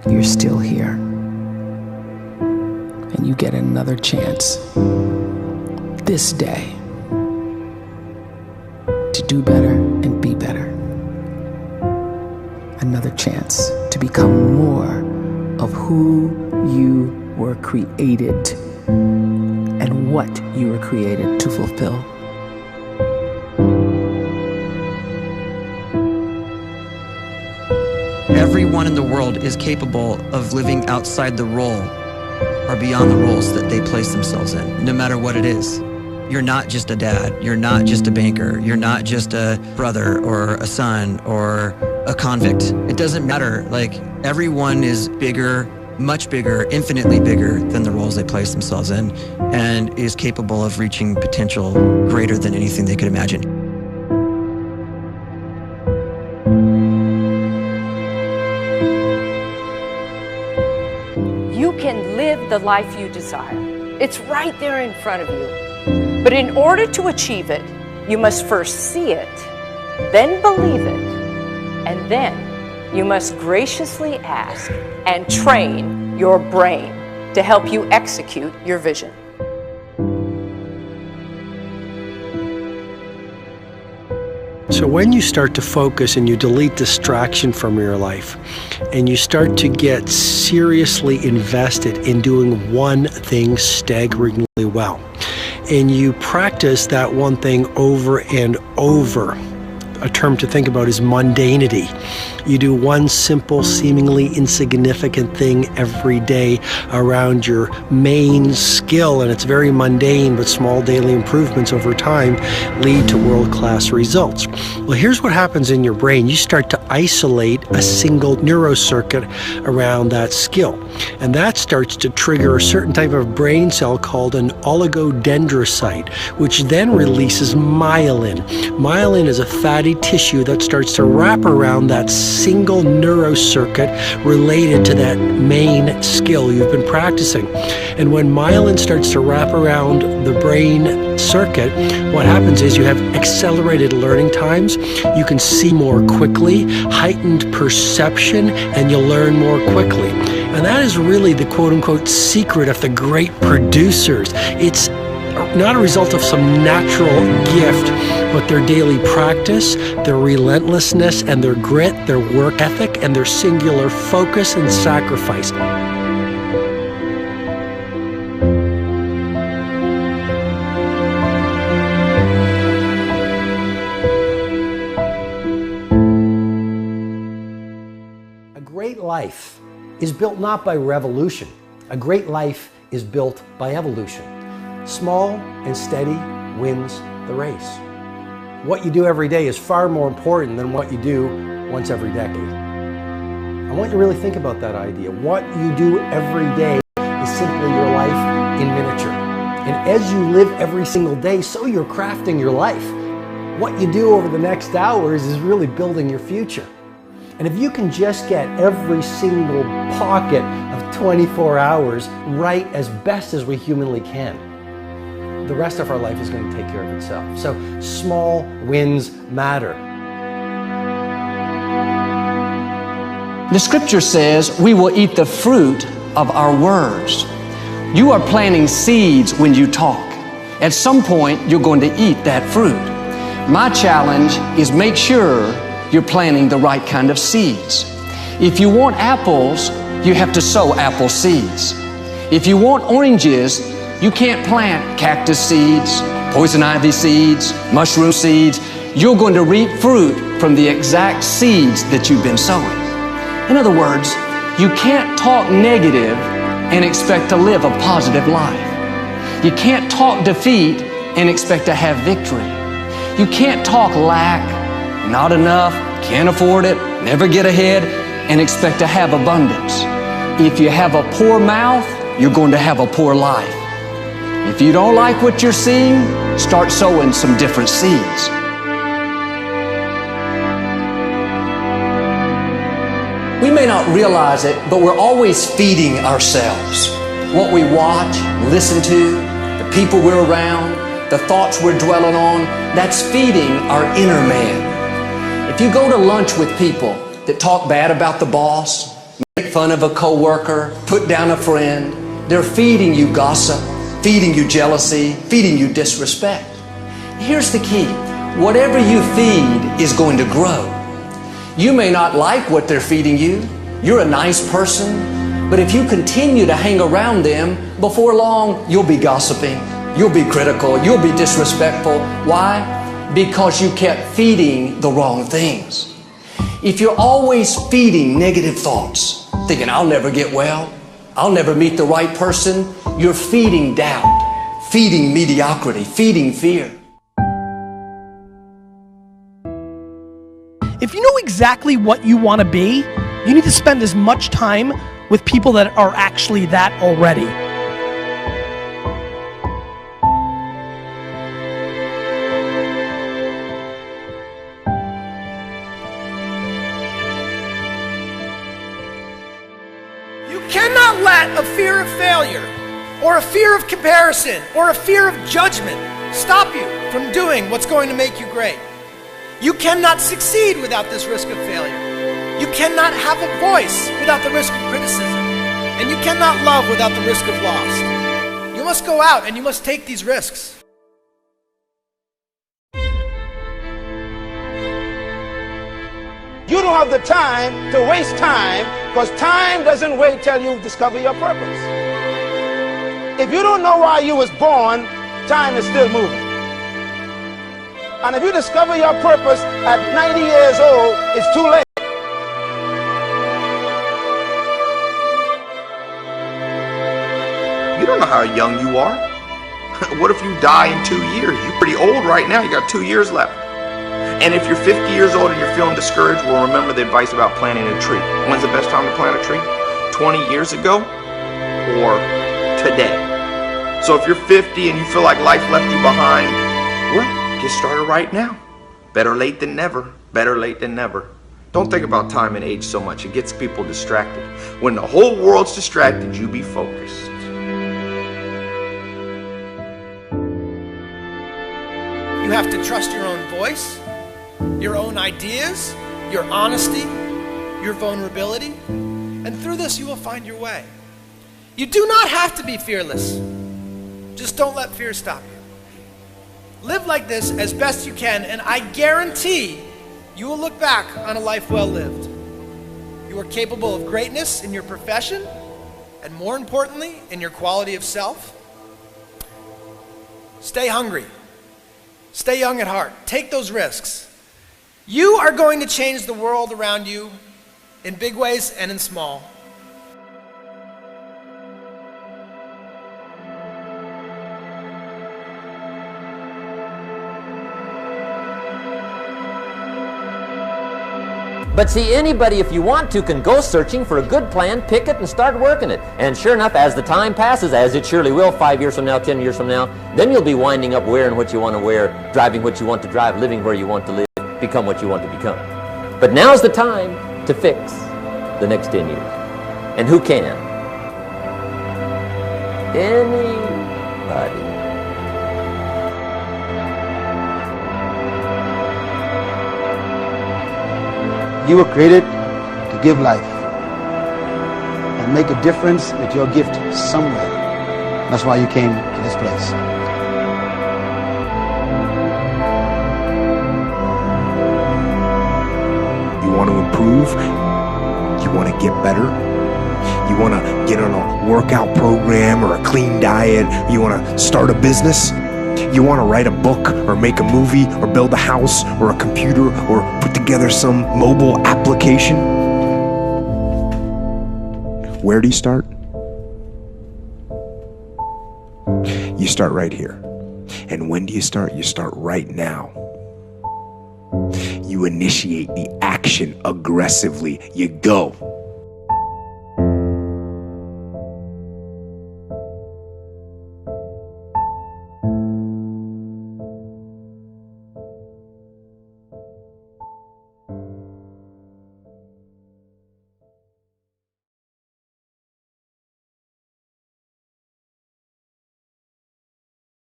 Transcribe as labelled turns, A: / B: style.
A: you're still here. And you get another chance this day to do better and be better. Another chance to become more of who you were created and what you were created to fulfill.
B: Everyone in the world is capable of living outside the role or beyond the roles that they place themselves in, no matter what it is. You're not just a dad, you're not just a banker, you're not just a brother or a son or a convict. It doesn't matter. Like, everyone is bigger, much bigger, infinitely bigger than the roles they place themselves in, and is capable of reaching potential greater than anything they could imagine.
C: You can live the life you desire. It's right there in front of you. But in order to achieve it, you must first see it, then believe it, and then you must graciously ask and train your brain to help you execute your vision.
D: So when you start to focus and you delete distraction from your life, and you start to get seriously invested in doing one thing staggeringly well, and you practice that one thing over and over, a term to think about is mundanity. You do one simple, seemingly insignificant thing every day around your main skill, and it's very mundane, but small daily improvements over time lead to world-class results. Well, here's what happens in your brain. You start to isolate a single neurocircuit around that skill, and that starts to trigger a certain type of brain cell called an oligodendrocyte, which then releases myelin. Myelin is a fatty tissue that starts to wrap around that single neurocircuit related to that main skill you've been practicing. And when myelin starts to wrap around the brain circuit, what happens is you have accelerated learning times, you can see more quickly, heightened perception, and you'll learn more quickly. And that is really the quote-unquote secret of the great producers. It's not a result of some natural gift, but their daily practice, their relentlessness and their grit, their work ethic, and their singular focus and sacrifice. A great life is built not by revolution. A great life is built by evolution. Small and steady wins the race. What you do every day is far more important than what you do once every decade. I want you to really think about that idea. What you do every day is simply your life in miniature. And as you live every single day, so you're crafting your life. What you do over the next hours is really building your future. And if you can just get every single pocket of 24 hours right as best as we humanly can, the rest of our life is going to take care of itself. So small wins matter.
E: The scripture says we will eat the fruit of our words. You are planting seeds when you talk. At some point, you're going to eat that fruit. My challenge is make sure you're planting the right kind of seeds. If you want apples, you have to sow apple seeds. If you want oranges, you can't plant cactus seeds, poison ivy seeds, mushroom seeds. You're going to reap fruit from the exact seeds that you've been sowing. In other words, you can't talk negative and expect to live a positive life. You can't talk defeat and expect to have victory. You can't talk lack, not enough, can't afford it, never get ahead, and expect to have abundance. If you have a poor mouth, you're going to have a poor life. If you don't like what you're seeing, start sowing some different seeds. We may not realize it, but we're always feeding ourselves. What we watch, listen to, the people we're around, the thoughts we're dwelling on, that's feeding our inner man. If you go to lunch with people that talk bad about the boss, make fun of a coworker, put down a friend. They're feeding you gossip, feeding you jealousy, feeding you disrespect. Here's the key. Whatever you feed is going to grow. You may not like what they're feeding you. You're a nice person, but if you continue to hang around them, before long, you'll be gossiping. You'll be critical. You'll be disrespectful. Why? Because you kept feeding the wrong things. If you're always feeding negative thoughts, thinking, I'll never get well, I'll never meet the right person, you're feeding doubt, feeding mediocrity, feeding fear.
F: If you know exactly what you want to be, you need to spend as much time with people that are actually that already. You cannot let a fear of failure, or a fear of comparison, or a fear of judgment stop you from doing what's going to make you great. You cannot succeed without this risk of failure. You cannot have a voice without the risk of criticism. And you cannot love without the risk of loss. You must go out and you must take these risks.
G: You don't have the time to waste time, because time doesn't wait till you discover your purpose. If you don't know why you was born, time is still moving. And if you discover your purpose at 90 years old, it's too late.
H: You don't know how young you are. What if you die in 2 years? You're pretty old right now. You got 2 years left. And if you're 50 years old and you're feeling discouraged, well, remember the advice about planting a tree. When's the best time to plant a tree? 20 years ago or today? So if you're 50 and you feel like life left you behind, well, get started right now. Better late than never. Better late than never. Don't think about time and age so much. It gets people distracted. When the whole world's distracted, you be focused.
F: You have to trust your own voice, your own ideas, your honesty, your vulnerability, and through this you will find your way. You do not have to be fearless. Just don't let fear stop you. Live like this as best you can, and I guarantee you will look back on a life well lived. You are capable of greatness in your profession, and more importantly, in your quality of self. Stay hungry. Stay young at heart. Take those risks. You are going to change the world around you in big ways and in small.
I: But see, anybody, if you want to, can go searching for a good plan, pick it, and start working it. And sure enough, as the time passes, as it surely will 5 years from now, 10 years from now, then you'll be winding up wearing what you want to wear, driving what you want to drive, living where you want to live, become what you want to become. But now's the time to fix the next 10 years. And who can? Anybody.
G: You were created to give life and make a difference with your gift somewhere. That's why you came to this place.
J: You want to improve? You want to get better? You want to get on a workout program or a clean diet? You want to start a business? You want to write a book or make a movie or build a house or a computer or put together some mobile application? Where do you start? You start right here. And when do you start? You start right now. You initiate the action aggressively. You go.